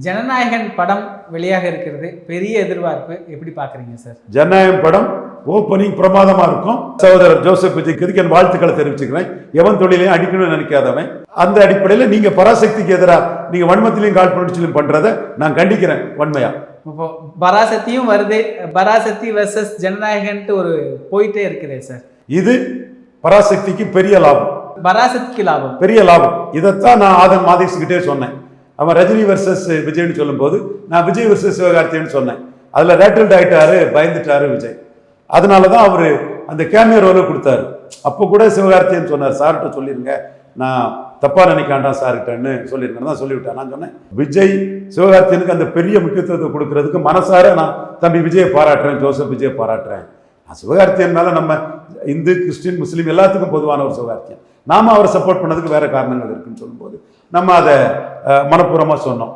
ஜனநாயகன் படம் வெளியாக இருக்கிறது, பெரிய எதிர்பார்ப்பு, எப்படி பாக்குறீங்க சார்? ஜனநாயகன் படம் ஓப்பனிங் பிரமாதமா இருக்கும். சகோதரர் ஜோசப் விஜய்க்கு என் வாழ்த்துக்களை தெரிவிச்சுக்கிறேன். எவன் தொழிலையும் அடிக்கணும்னு நினைக்காதவன். அந்த அடிப்படையில் நீங்க பராசக்திக்கு எதிராக நீங்க வன்மத்திலையும் காழ்ப்புணர்ச்சியிலும் பண்றதை நான் கண்டிக்கிறேன் வன்மையா. இப்போ பராசக்தியும் வருது, பராசக்தி வெர்சஸ் ஜனநாயகன்ட்டு ஒரு போயிட்டே இருக்குது சார். இது பராசக்திக்கு பெரிய லாபம், பராசக்திக்கு லாபம், பெரிய லாபம். இதைத்தான் நான் ஆதன் மாதேஷ்கிட்டே சொன்னேன். அவன் ரஜினி வெர்சஸ் விஜய்னு சொல்லும் போது நான் விஜய் வெர்சஸ் சிவகார்த்தின்னு சொன்னேன். அதுல ரேட்டில்ட் ஆயிட்டாரு, பயந்துட்டாரு விஜய். அதனாலதான் அவரு அந்த கேமியோ ரோல கொடுத்தாரு. அப்போ கூட சிவகார்த்தின்னு சொன்னார், சார்கிட்ட சொல்லிருங்க, நான் தப்பா நினைக்காண்டாம் சார்கிட்டன்னு சொல்லியிருக்கேன் தான் சொல்லிவிட்டேன். நான் சொன்னேன் விஜய் சிவகார்த்தியனுக்கு அந்த பெரிய முக்கியத்துவத்தை கொடுக்கறதுக்கு மனசார நான் தம்பி விஜயை பாராட்டுறேன், ஜோசப் விஜயை பாராட்டுறேன். நான் சிவகார்த்தியன் மேல நம்ம இந்து கிறிஸ்டின் முஸ்லீம் எல்லாத்துக்கும் பொதுவான ஒரு சிவகார்த்தியன். நாம அவரை சப்போர்ட் பண்ணதுக்கு வேற காரணங்கள் இருக்குன்னு சொல்லும்போது நம்ம அதை மனப்பூர்வமா சொன்னோம்.